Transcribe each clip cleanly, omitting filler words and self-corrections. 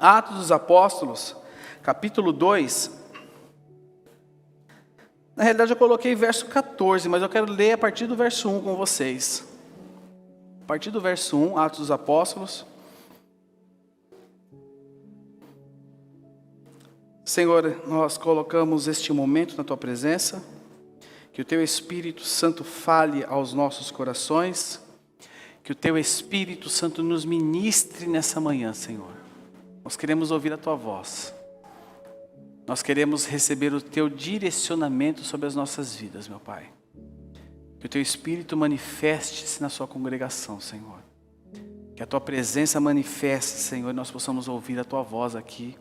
Atos dos Apóstolos, capítulo 2. Na realidade eu coloquei verso 14, mas eu quero ler a partir do verso 1 com vocês. A partir do verso 1, Atos dos Apóstolos. Senhor, nós colocamos este momento na Tua presença, que o Teu Espírito Santo fale aos nossos corações, que o Teu Espírito Santo nos ministre nessa manhã, Senhor. Nós queremos ouvir a Tua voz, nós queremos receber o Teu direcionamento sobre as nossas vidas, meu Pai. Que o Teu Espírito manifeste-se na Sua congregação, Senhor. Que a Tua presença manifeste, Senhor, e nós possamos ouvir a Tua voz aqui.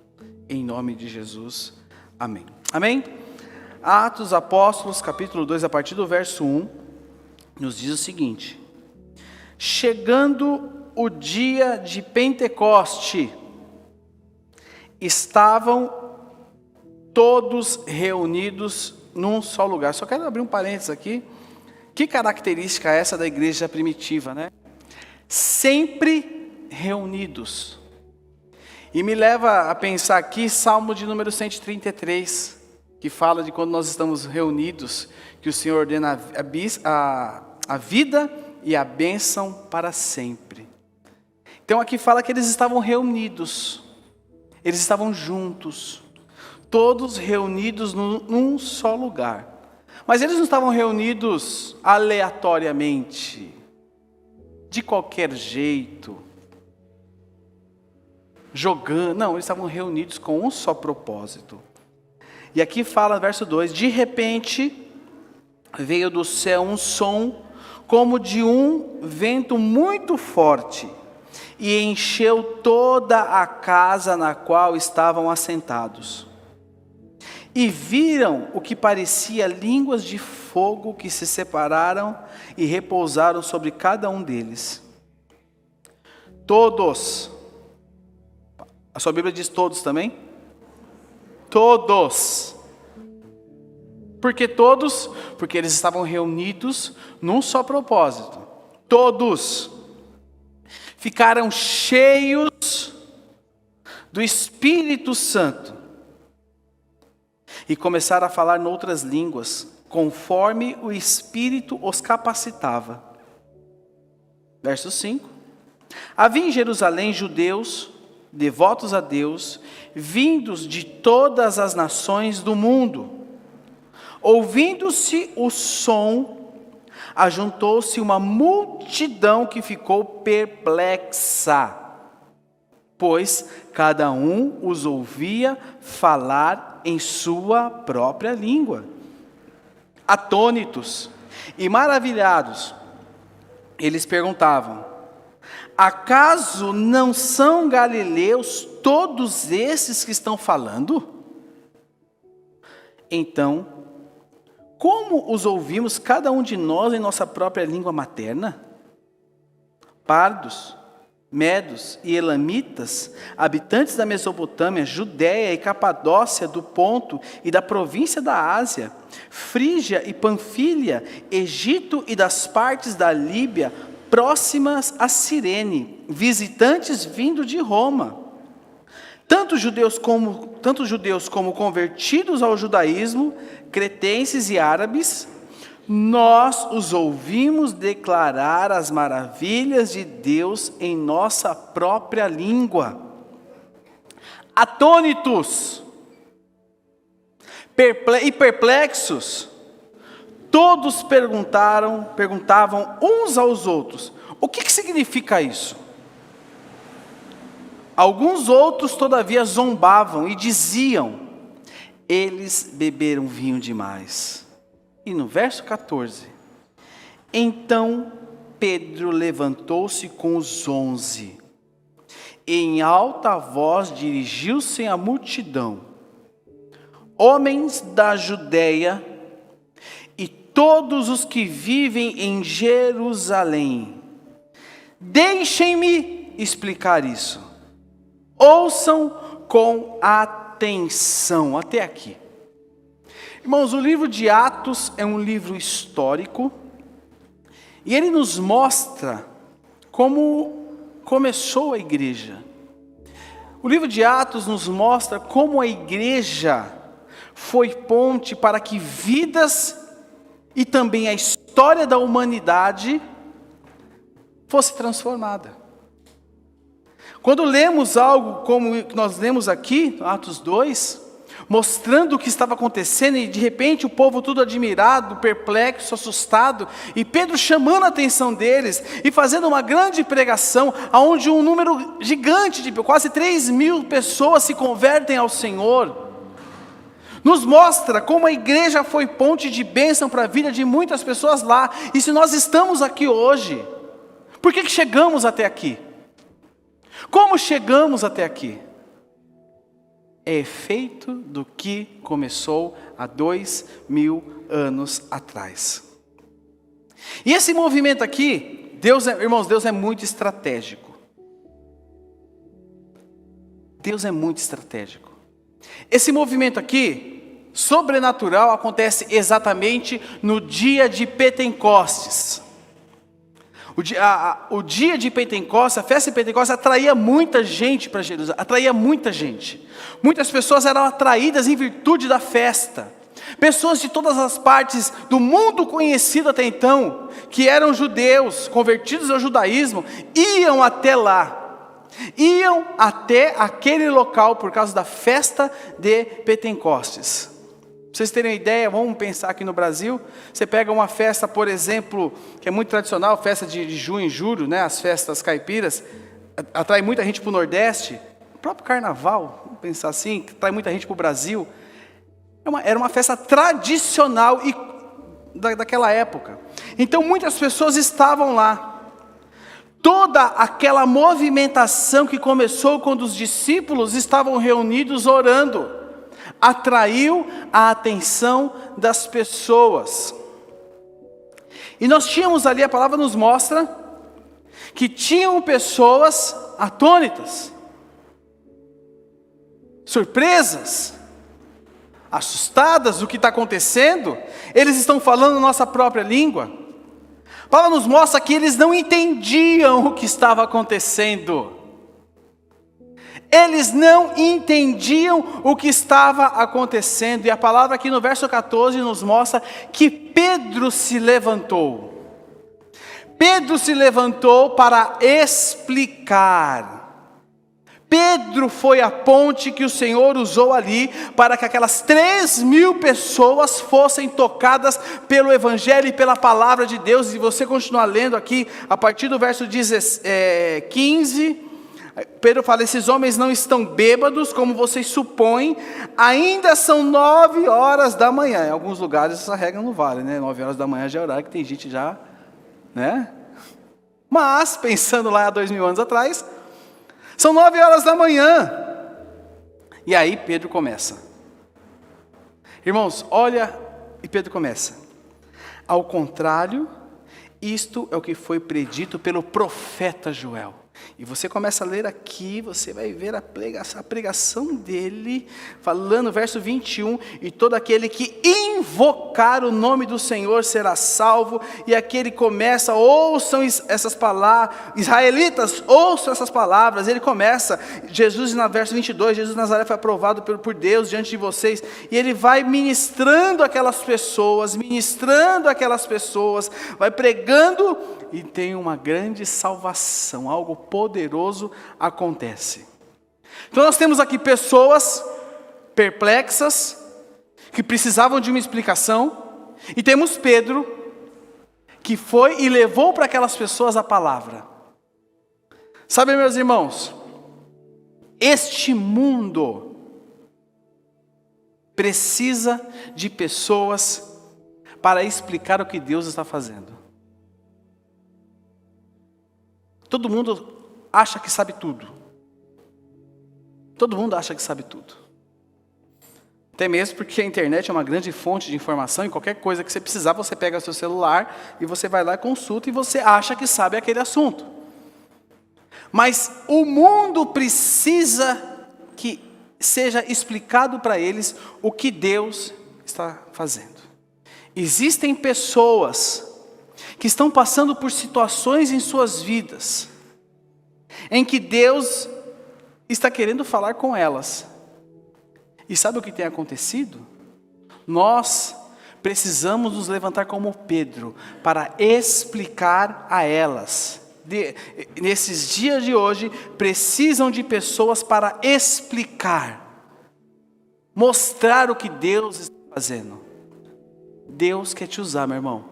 Em nome de Jesus, amém. Amém? Atos dos Apóstolos, capítulo 2, a partir do verso 1, nos diz o seguinte: chegando o dia de Pentecoste, estavam todos reunidos num só lugar. Só quero abrir um parênteses aqui. Que característica é essa da igreja primitiva, né? Sempre reunidos. E me leva a pensar aqui, Salmo de número 133, que fala de quando nós estamos reunidos, que o Senhor ordena a vida e a bênção para sempre. Então aqui fala que eles estavam reunidos, eles estavam juntos, todos reunidos num só lugar. Mas eles não estavam reunidos aleatoriamente, de qualquer jeito, jogando, não, eles estavam reunidos com um só propósito. E aqui fala, verso 2, de repente veio do céu um som como de um vento muito forte e encheu toda a casa na qual estavam assentados. E viram o que parecia línguas de fogo que se separaram e repousaram sobre cada um deles. Todos. A sua Bíblia diz todos também? Todos. Por que todos? Porque eles estavam reunidos num só propósito. Todos ficaram cheios do Espírito Santo e começaram a falar noutras línguas, conforme o Espírito os capacitava. Verso 5. Havia em Jerusalém judeus devotos a Deus, vindos de todas as nações do mundo. Ouvindo-se o som, ajuntou-se uma multidão que ficou perplexa, pois cada um os ouvia falar em sua própria língua. Atônitos e maravilhados, eles perguntavam: acaso não são galileus todos esses que estão falando? Então, como os ouvimos cada um de nós em nossa própria língua materna? Pardos, medos e elamitas, habitantes da Mesopotâmia, Judéia e Capadócia, do Ponto e da província da Ásia, Frígia e Panfilha, Egito e das partes da Líbia, próximas a Cirene, visitantes vindo de Roma, tanto judeus como convertidos ao judaísmo, cretenses e árabes, nós os ouvimos declarar as maravilhas de Deus em nossa própria língua. Atônitos e perplexos, todos perguntavam uns aos outros: o que significa isso? Alguns outros, todavia, zombavam e diziam: eles beberam vinho demais. E no verso 14: então Pedro levantou-se com os 11, e em alta voz dirigiu-se à multidão: homens da Judéia, todos os que vivem em Jerusalém, deixem-me explicar isso. Ouçam com atenção. Até aqui. Irmãos, o livro de Atos é um livro histórico e ele nos mostra como começou a igreja. O livro de Atos nos mostra como a igreja foi ponte para que vidas e também a história da humanidade fosse transformada. Quando lemos algo como o que nós lemos aqui, Atos 2, mostrando o que estava acontecendo, e de repente o povo tudo admirado, perplexo, assustado, e Pedro chamando a atenção deles, e fazendo uma grande pregação, onde um número gigante, de quase 3.000 pessoas se convertem ao Senhor, nos mostra como a igreja foi ponte de bênção para a vida de muitas pessoas lá. E se nós estamos aqui hoje, por que chegamos até aqui? Como chegamos até aqui? É efeito do que começou há 2.000 anos atrás. E esse movimento aqui, irmãos, Deus é muito estratégico. Deus é muito estratégico. Esse movimento aqui, sobrenatural, acontece exatamente no dia de Pentecostes. O dia de Pentecostes, a festa de Pentecostes, atraía muita gente para Jerusalém, atraía muita gente. Muitas pessoas eram atraídas em virtude da festa. Pessoas de todas as partes do mundo conhecido até então, que eram judeus, convertidos ao judaísmo, iam até lá. Iam até aquele local por causa da festa de Pentecostes. Para vocês terem uma ideia, vamos pensar aqui no Brasil, você pega uma festa, por exemplo, que é muito tradicional, festa de junho e julho, né, as festas caipiras, atrai muita gente para o Nordeste, o próprio Carnaval, vamos pensar assim, que atrai muita gente para o Brasil, era uma festa tradicional daquela época. Então muitas pessoas estavam lá. Toda aquela movimentação que começou quando os discípulos estavam reunidos orando, atraiu a atenção das pessoas. E nós tínhamos ali, a palavra nos mostra, que tinham pessoas atônitas, surpresas, assustadas do que está acontecendo. Eles estão falando nossa própria língua. A palavra nos mostra que eles não entendiam o que estava acontecendo. Eles não entendiam o que estava acontecendo. E a palavra aqui no verso 14 nos mostra que Pedro se levantou. Pedro se levantou para explicar. Pedro foi a ponte que o Senhor usou ali para que aquelas 3.000 pessoas fossem tocadas pelo Evangelho e pela palavra de Deus. E você continuar lendo aqui, a partir do verso 15, Pedro fala: esses homens não estão bêbados, como vocês supõem, ainda são 9 horas da manhã. Em alguns lugares essa regra não vale, né? 9 horas da manhã já é horário que tem gente já, né? Mas, pensando lá há 2.000 anos atrás, são 9 horas da manhã. E aí Pedro começa. Irmãos, olha, e Pedro começa: ao contrário, isto é o que foi predito pelo profeta Joel. E você começa a ler aqui, você vai ver a pregação dele, falando, verso 21, e todo aquele que invocar o nome do Senhor será salvo. E aqui ele começa: ouçam essas palavras, israelitas, ouçam essas palavras. Ele começa, Jesus, no verso 22, Jesus de Nazaré foi aprovado por Deus diante de vocês, e ele vai ministrando aquelas pessoas, vai pregando, e tem uma grande salvação, algo poderoso acontece. Então nós temos aqui pessoas perplexas, que precisavam de uma explicação, e temos Pedro, que foi e levou para aquelas pessoas a palavra. Sabe, meus irmãos, este mundo precisa de pessoas para explicar o que Deus está fazendo. Todo mundo acha que sabe tudo. Todo mundo acha que sabe tudo. Até mesmo porque a internet é uma grande fonte de informação, e qualquer coisa que você precisar, você pega seu celular e você vai lá e consulta, e você acha que sabe aquele assunto. Mas o mundo precisa que seja explicado para eles o que Deus está fazendo. Existem pessoas que estão passando por situações em suas vidas, em que Deus está querendo falar com elas. E sabe o que tem acontecido? Nós precisamos nos levantar como Pedro para explicar a elas. Nesses dias de hoje, precisam de pessoas para explicar, mostrar o que Deus está fazendo. Deus quer te usar, meu irmão.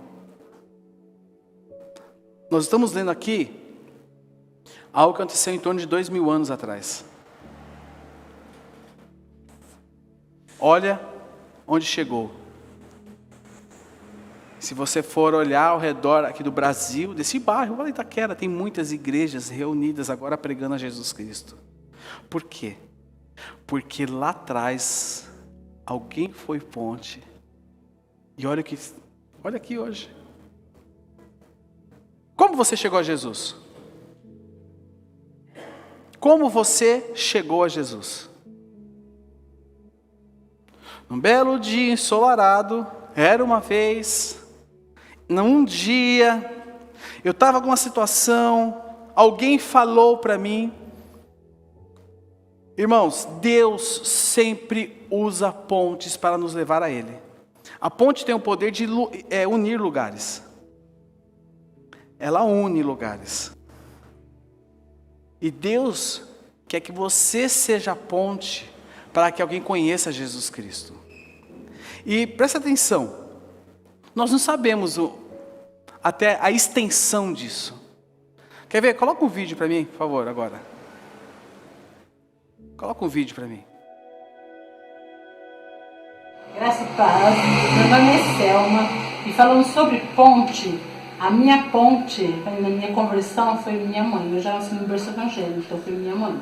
Nós estamos lendo aqui algo que aconteceu em torno de 2000 anos atrás. Olha onde chegou. Se você for olhar ao redor aqui do Brasil, desse bairro, Vale Itaquera, tem muitas igrejas reunidas agora pregando a Jesus Cristo. Por quê? Porque lá atrás, alguém foi ponte. E olha aqui hoje. Como você chegou a Jesus? Como você chegou a Jesus? Num belo dia ensolarado, era uma vez, num dia, eu estava com uma situação, alguém falou para mim. Irmãos, Deus sempre usa pontes para nos levar a Ele. A ponte tem o poder de unir lugares. Ela une lugares. E Deus quer que você seja a ponte para que alguém conheça Jesus Cristo. E presta atenção, nós não sabemos até a extensão disso. Quer ver? Coloca um vídeo para mim, por favor, agora. Coloca um vídeo para mim. Graça e paz, meu nome é Selma, e falando sobre ponte, a minha ponte, na minha conversão, foi minha mãe. Eu já nasci no berço evangélico, então foi minha mãe.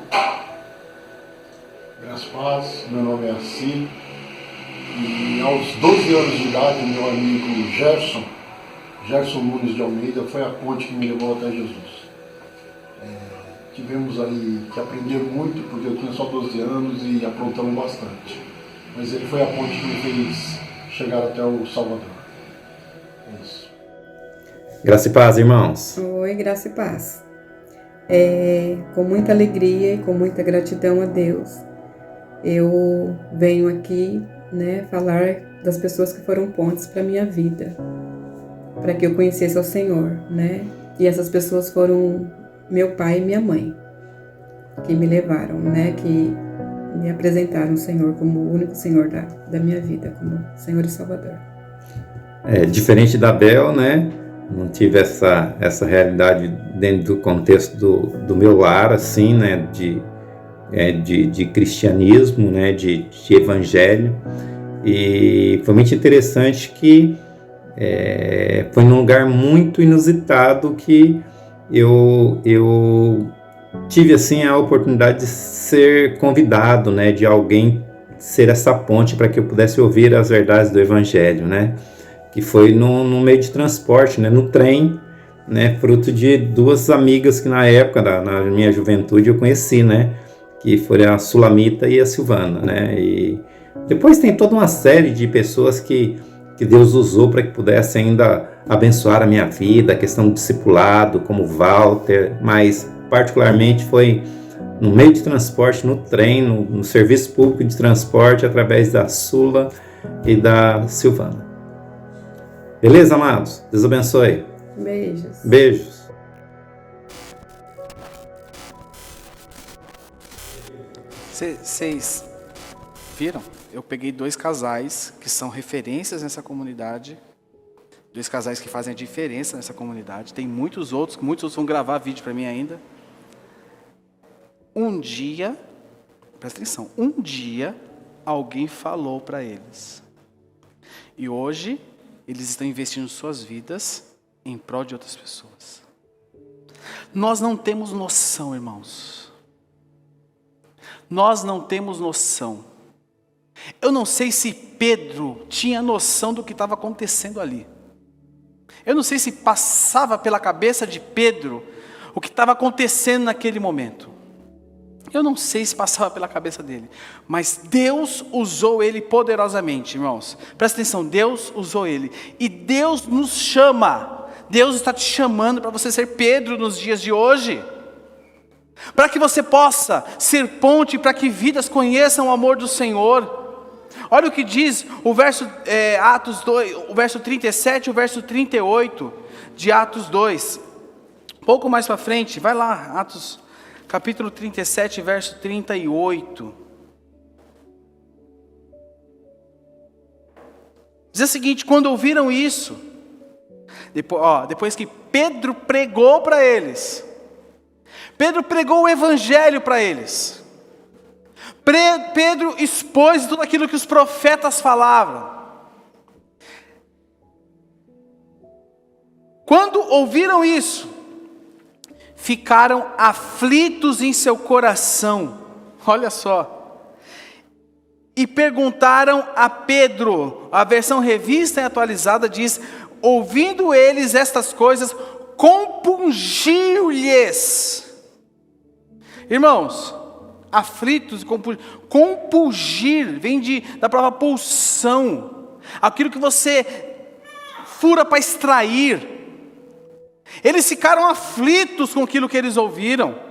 Graças a paz, meu nome é Assi, e aos 12 anos de idade, meu amigo Gerson Nunes de Almeida, foi a ponte que me levou até Jesus. Tivemos aí que aprender muito, porque eu tinha só 12 anos e aprontamos bastante. Mas ele foi a ponte que me fez chegar até o Salvador. É isso. Graça e paz, irmãos. Oi, graça e paz. Com muita alegria e com muita gratidão a Deus, eu venho aqui, falar das pessoas que foram pontes para a minha vida, para que eu conhecesse ao Senhor, E essas pessoas foram meu pai e minha mãe, que me levaram, que me apresentaram o Senhor como o único Senhor da minha vida, como Senhor e Salvador. Diferente da Bel, não tive essa realidade dentro do contexto do meu lar, assim, de cristianismo, de evangelho. E foi muito interessante que foi num lugar muito inusitado que eu tive assim a oportunidade de ser convidado, de alguém ser essa ponte para que eu pudesse ouvir as verdades do evangelho, que foi no meio de transporte, no trem, fruto de duas amigas que na época, na minha juventude, eu conheci, que foram a Sulamita e a Silvana, e depois tem toda uma série de pessoas que Deus usou para que pudesse ainda abençoar a minha vida, a questão do discipulado, como Walter, mas particularmente foi no meio de transporte, no trem, no serviço público de transporte, através da Sula e da Silvana. Beleza, amados? Deus abençoe. Beijos. Beijos. Vocês viram? Eu peguei 2 casais que são referências nessa comunidade. 2 casais que fazem a diferença nessa comunidade. Tem muitos outros vão gravar vídeo para mim ainda. Um dia, presta atenção, alguém falou para eles. E hoje, eles estão investindo suas vidas em prol de outras pessoas. Nós não temos noção, irmãos. Nós não temos noção. Eu não sei se Pedro tinha noção do que estava acontecendo ali. Eu não sei se passava pela cabeça de Pedro o que estava acontecendo naquele momento. Eu não sei se passava pela cabeça dele. Mas Deus usou ele poderosamente, irmãos. Presta atenção, Deus usou ele. E Deus nos chama. Deus está te chamando para você ser Pedro nos dias de hoje. para que você possa ser ponte, para que vidas conheçam o amor do Senhor. Olha o que diz o verso Atos 2, o verso 37 e o verso 38 de Atos 2. Um pouco mais para frente, vai lá, Atos capítulo 37, verso 38. Diz o seguinte: quando ouviram isso, depois que Pedro pregou para eles, Pedro pregou o evangelho para eles, Pedro expôs tudo aquilo que os profetas falavam. Quando ouviram isso, ficaram aflitos em seu coração, olha só, e perguntaram a Pedro. A versão revista e atualizada diz: ouvindo eles estas coisas, compungiu-lhes. Irmãos, aflitos, compungir, vem da palavra pulsão, aquilo que você fura para extrair. Eles ficaram aflitos com aquilo que eles ouviram.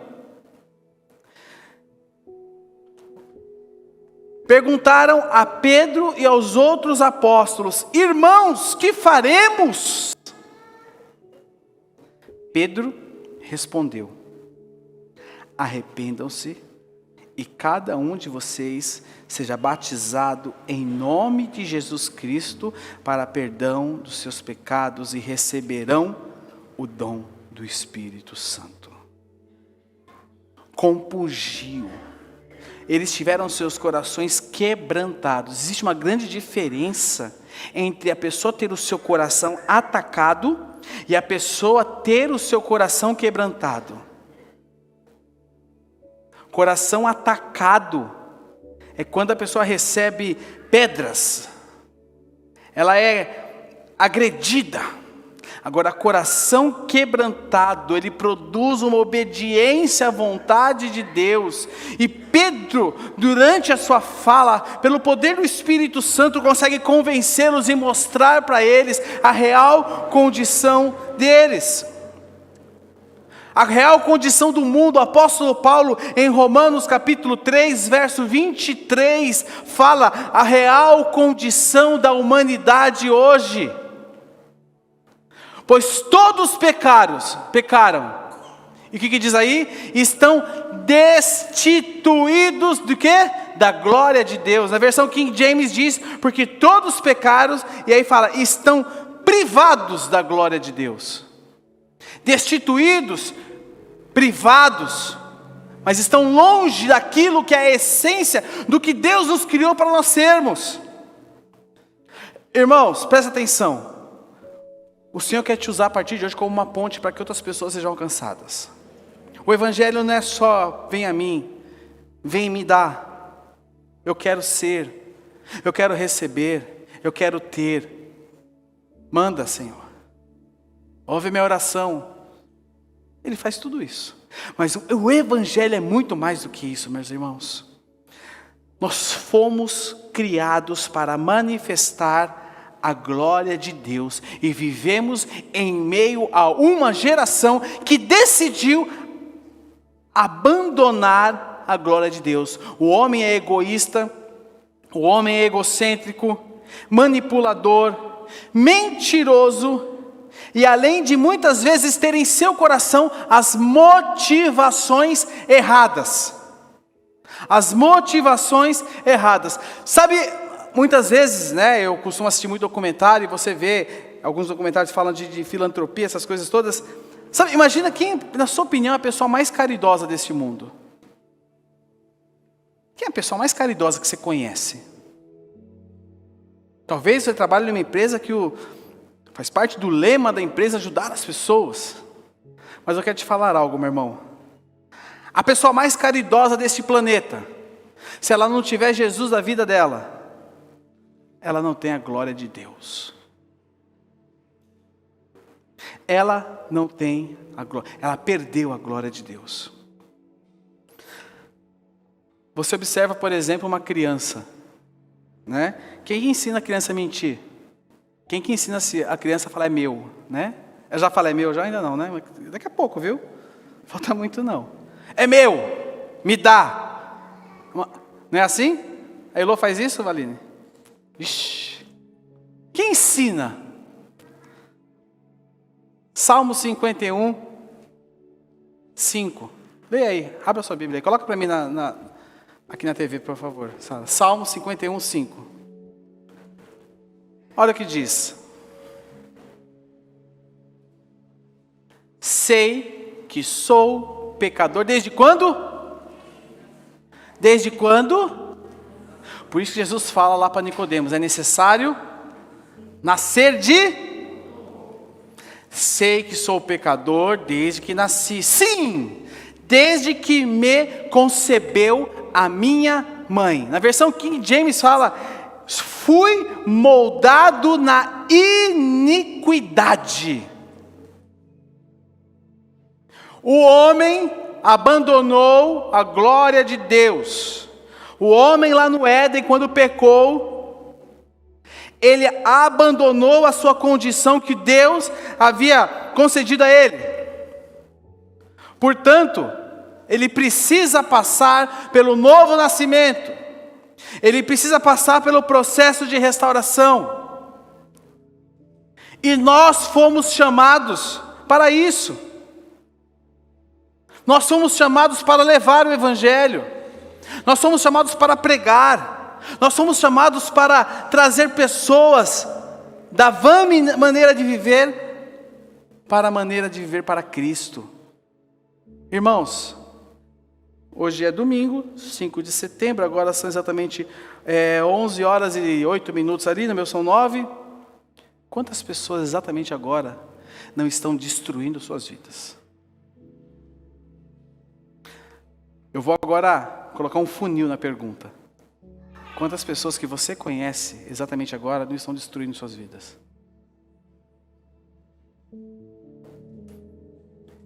Perguntaram a Pedro e aos outros apóstolos: irmãos, que faremos? Pedro respondeu: arrependam-se e cada um de vocês seja batizado em nome de Jesus Cristo para perdão dos seus pecados e receberão o dom do Espírito Santo. Compungiu. Eles tiveram seus corações quebrantados. Existe uma grande diferença entre a pessoa ter o seu coração atacado e a pessoa ter o seu coração quebrantado. Coração atacado é quando a pessoa recebe pedras, ela é agredida. Agora, coração quebrantado, ele produz uma obediência à vontade de Deus. E Pedro, durante a sua fala, pelo poder do Espírito Santo, consegue convencê-los e mostrar para eles a real condição deles. A real condição do mundo. O apóstolo Paulo, em Romanos capítulo 3, verso 23, fala a real condição da humanidade hoje. Pois todos pecaram. E o que diz aí? Estão destituídos do quê? Da glória de Deus. Na versão King James diz: porque todos pecaram, e aí fala, estão privados da glória de Deus. Destituídos, privados, mas estão longe daquilo que é a essência do que Deus nos criou para nós sermos. Irmãos, presta atenção. O Senhor quer te usar a partir de hoje como uma ponte para que outras pessoas sejam alcançadas. O Evangelho não é só: vem a mim, vem me dar. Eu quero ser, eu quero receber, eu quero ter. Manda, Senhor. Ouve minha oração. Ele faz tudo isso. Mas o Evangelho é muito mais do que isso, meus irmãos. Nós fomos criados para manifestar a glória de Deus, e vivemos em meio a uma geração que decidiu abandonar a glória de Deus. O homem é egoísta, o homem é egocêntrico, manipulador, mentiroso, e além de muitas vezes ter em seu coração as motivações erradas. As motivações erradas. Sabe, muitas vezes, né, eu costumo assistir muito documentário, e você vê, alguns documentários falam de filantropia, essas coisas todas. Sabe, imagina quem, na sua opinião, é a pessoa mais caridosa deste mundo. Quem é a pessoa mais caridosa que você conhece? Talvez você trabalhe numa empresa que faz parte do lema da empresa ajudar as pessoas. Mas eu quero te falar algo, meu irmão. A pessoa mais caridosa deste planeta, se ela não tiver Jesus na vida dela, ela não tem a glória de Deus. Ela não tem a glória, ela perdeu a glória de Deus. Você observa, por exemplo, uma criança, né? Quem ensina a criança a mentir? Quem que ensina a criança a falar é meu, né? Eu já falei meu, já ainda não, né? Daqui a pouco, viu? Falta muito não. É meu, me dá. Não é assim? A Elô faz isso, Valine? Ixi. Quem ensina? Salmo 51, 5. Leia aí, abre a sua Bíblia aí. Coloca para mim aqui na TV, por favor. Salmo 51, 5. Olha o que diz. Sei que sou pecador. Desde quando? Desde quando? Por isso que Jesus fala lá para Nicodemos, é necessário nascer de... Sei que sou pecador desde que nasci. Sim, desde que me concebeu a minha mãe. Na versão King James fala, fui moldado na iniquidade. O homem abandonou a glória de Deus. O homem lá no Éden, quando pecou, ele abandonou a sua condição que Deus havia concedido a ele. Portanto, ele precisa passar pelo novo nascimento. Ele precisa passar pelo processo de restauração. E nós fomos chamados para isso. Nós somos chamados para levar o Evangelho. Nós somos chamados para pregar. Nós somos chamados para trazer pessoas da vã maneira de viver para a maneira de viver para Cristo. Irmãos, hoje é domingo, 5 de setembro, agora são exatamente 11 horas e 8 minutos ali, no meu são 9. Quantas pessoas exatamente agora não estão destruindo suas vidas? Eu vou agora colocar um funil na pergunta. Quantas pessoas que você conhece exatamente agora não estão destruindo suas vidas?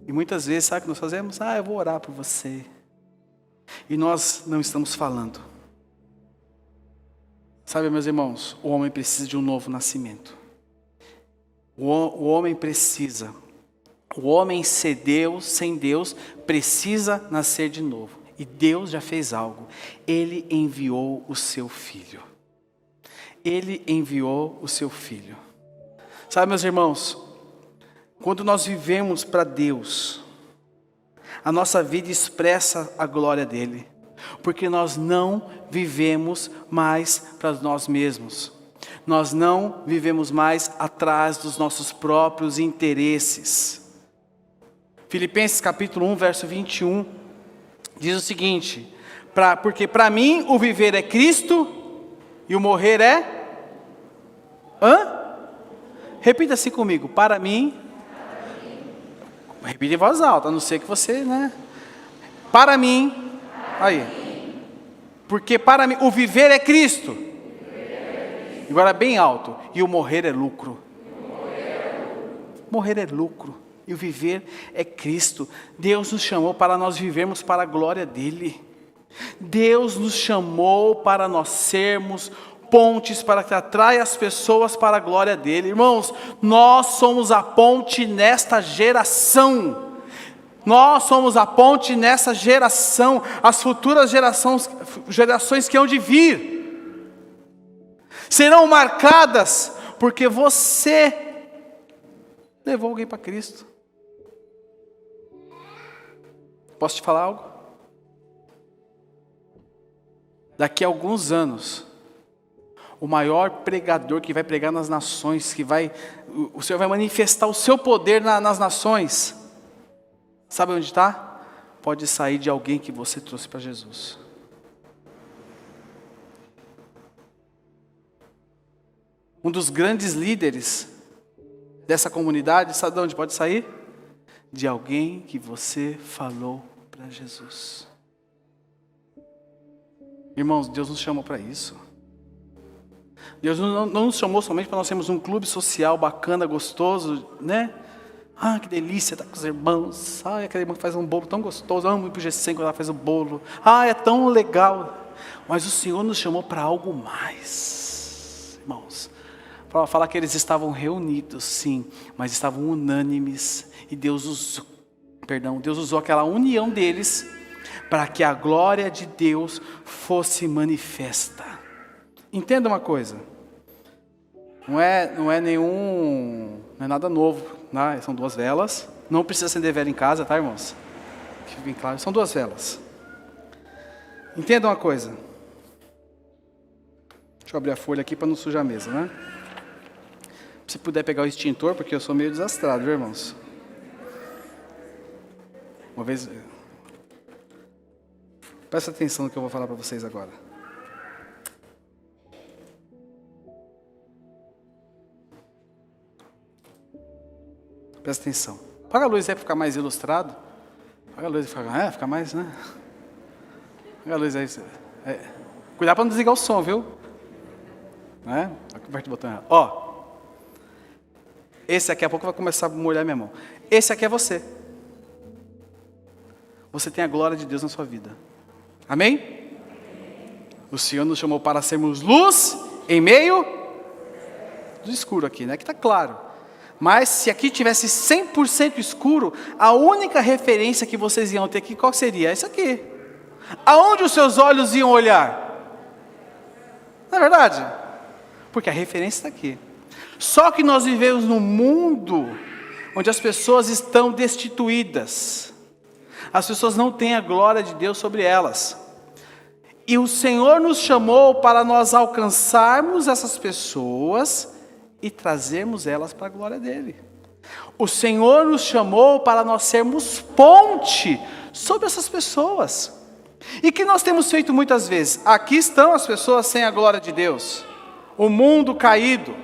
E muitas vezes, sabe o que nós fazemos? Eu vou orar por você. E nós não estamos falando. Sabe, meus irmãos, o homem precisa de um novo nascimento. O homem precisa. O homem sem Deus, precisa nascer de novo. E Deus já fez algo. Ele enviou o seu Filho. Ele enviou o seu Filho. Sabe, meus irmãos, quando nós vivemos para Deus, a nossa vida expressa a glória dEle. Porque nós não vivemos mais para nós mesmos. Nós não vivemos mais atrás dos nossos próprios interesses. Filipenses capítulo 1, verso 21. Diz o seguinte, porque para mim o viver é Cristo e o morrer é... Repita assim comigo, para mim... Repita em voz alta, a não ser que você, Para mim... Aí. Porque para mim o viver é Cristo. Agora bem alto. E o morrer é lucro. Morrer é lucro. E o viver é Cristo. Deus nos chamou para nós vivermos para a glória dEle. Deus nos chamou para nós sermos pontes para que atrai as pessoas para a glória dEle. Irmãos, nós somos a ponte nesta geração. Nós somos a ponte nessa geração. As futuras gerações que hão de vir serão marcadas porque você levou alguém para Cristo. Posso te falar algo? Daqui a alguns anos, o maior pregador que vai pregar nas nações, o Senhor vai manifestar o seu poder nas nações. Sabe onde está? Pode sair de alguém que você trouxe para Jesus. Um dos grandes líderes dessa comunidade, sabe de onde pode sair? De alguém que você falou para Jesus. Irmãos, Deus nos chamou para isso. Deus não nos chamou somente para nós termos um clube social bacana, gostoso, que delícia estar com os irmãos. Aquele irmão que faz um bolo tão gostoso. Amo ir para o G100 quando ela faz o bolo. É tão legal. Mas o Senhor nos chamou para algo mais. Irmãos, para falar que eles estavam reunidos, sim, mas estavam unânimes. E Deus usou aquela união deles para que a glória de Deus fosse manifesta. Entenda uma coisa, não é nada novo, né? São 2 velas, não precisa acender vela em casa, tá, irmãos? Fique bem claro, são 2 velas. Entenda uma coisa, deixa eu abrir a folha aqui para não sujar a mesa, né? Se puder pegar o extintor, porque eu sou meio desastrado, viu, irmãos? Uma vez... Presta atenção no que eu vou falar para vocês agora. Presta atenção. Apaga a luz aí para ficar mais ilustrado. Apaga a luz e fica mais, né? Apaga a luz aí. Cuidado para não desligar o som, viu? Né? Aperte o botão errado. Ó. Esse aqui a pouco vai começar a molhar minha mão. Esse aqui é você. Você tem a glória de Deus na sua vida. Amém? O Senhor nos chamou para sermos luz em meio do escuro aqui, né? Que está claro. Mas se aqui tivesse 100% escuro, a única referência que vocês iam ter aqui, qual seria? Isso aqui. Aonde os seus olhos iam olhar? Não é verdade? Porque a referência está aqui. Só que nós vivemos num mundo onde as pessoas estão destituídas. As pessoas não têm a glória de Deus sobre elas. E o Senhor nos chamou para nós alcançarmos essas pessoas e trazermos elas para a glória dEle. O Senhor nos chamou para nós sermos ponte sobre essas pessoas. E que nós temos feito muitas vezes. Aqui estão as pessoas sem a glória de Deus. O mundo caído.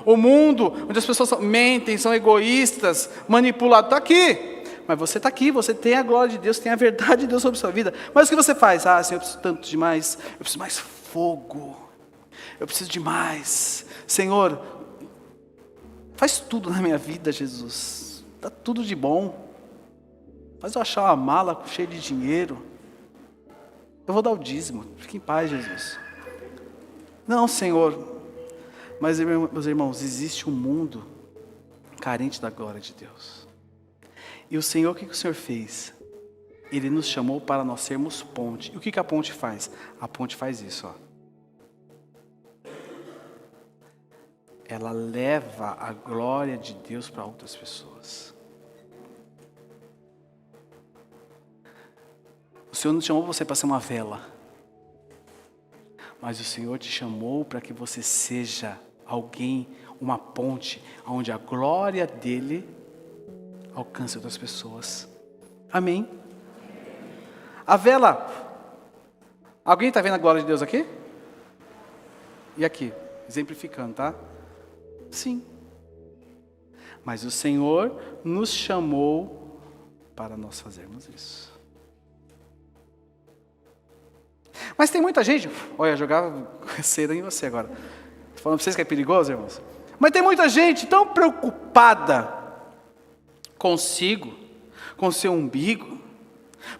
O mundo onde as pessoas mentem, são egoístas, manipulados, está aqui. Mas você está aqui, você tem a glória de Deus, tem a verdade de Deus sobre a sua vida. Mas o que você faz? Senhor, eu preciso tanto de mais, eu preciso mais fogo. Eu preciso de mais. Senhor, faz tudo na minha vida, Jesus. Dá tudo de bom. Faz eu achar uma mala cheia de dinheiro. Eu vou dar o dízimo. Fique em paz, Jesus. Não, Senhor. Mas, meus irmãos, existe um mundo carente da glória de Deus. E o Senhor, o que o Senhor fez? Ele nos chamou para nós sermos ponte. E o que a ponte faz? A ponte faz isso, ó. Ela leva a glória de Deus para outras pessoas. O Senhor não chamou você para ser uma vela. Mas o Senhor te chamou para que você seja alguém, uma ponte, onde a glória dEle alcance outras pessoas. Amém? A vela. Alguém está vendo a glória de Deus aqui? E aqui? Exemplificando, tá? Sim. Mas o Senhor nos chamou para nós fazermos isso. Mas tem muita gente, olha, jogava cera em você agora. Estou falando para vocês que é perigoso, irmãos. Mas tem muita gente tão preocupada consigo, com seu umbigo,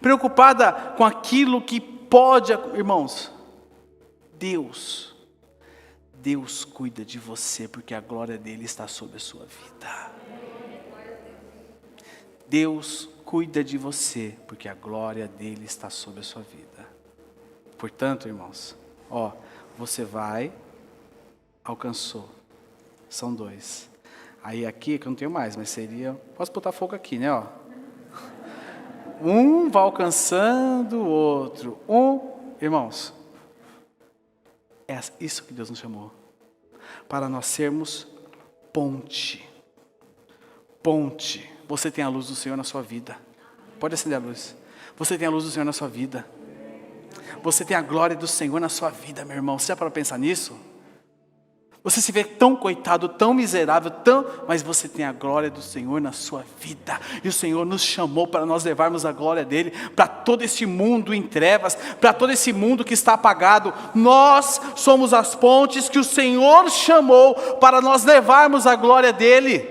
preocupada com aquilo que pode, irmãos. Deus cuida de você, porque a glória dele está sobre a sua vida. Deus cuida de você, porque a glória dele está sobre a sua vida. Portanto, irmãos, você vai, alcançou. São 2. Aí aqui, que eu não tenho mais, mas seria... Posso botar fogo aqui, né? Ó. Um vai alcançando o outro. Irmãos, é isso que Deus nos chamou. Para nós sermos ponte. Ponte. Você tem a luz do Senhor na sua vida. Pode acender a luz. Você tem a luz do Senhor na sua vida. Você tem a glória do Senhor na sua vida, meu irmão. Você já parou para pensar nisso? Você se vê tão coitado, tão miserável, mas você tem a glória do Senhor na sua vida. E o Senhor nos chamou para nós levarmos a glória dEle para todo esse mundo em trevas, para todo esse mundo que está apagado. Nós somos as pontes que o Senhor chamou para nós levarmos a glória dEle.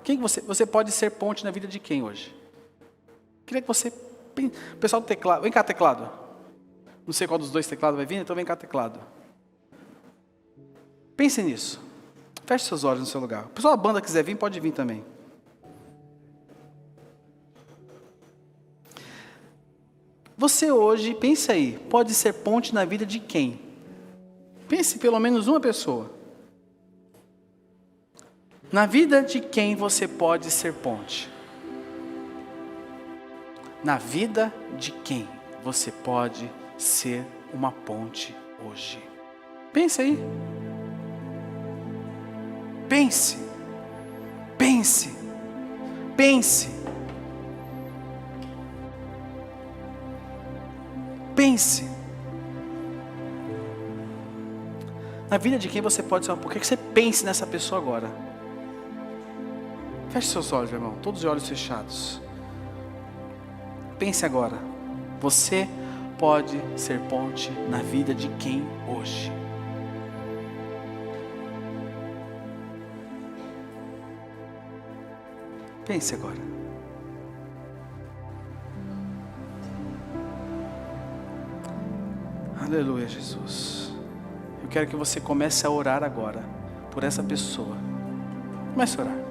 Quem você pode ser ponte na vida de quem hoje? Queria que você... O pessoal do teclado, vem cá teclado. Não sei qual dos 2 teclados vai vir, então vem cá teclado. Pense nisso. Feche seus olhos no seu lugar. O pessoal da banda quiser vir, pode vir também. Você hoje, pense aí, pode ser ponte na vida de quem? Pense pelo menos uma pessoa. Na vida de quem você pode ser ponte? Na vida de quem você pode ser uma ponte hoje? Pense aí. Pense. Pense. Pense. Pense. Na vida de quem você pode ser. Por que você pense nessa pessoa agora? Feche seus olhos, meu irmão. Todos os olhos fechados. Pense agora. Você pode ser ponte na vida de quem hoje? Pense agora. Aleluia, Jesus. Eu quero que você comece a orar agora por essa pessoa. Comece a orar.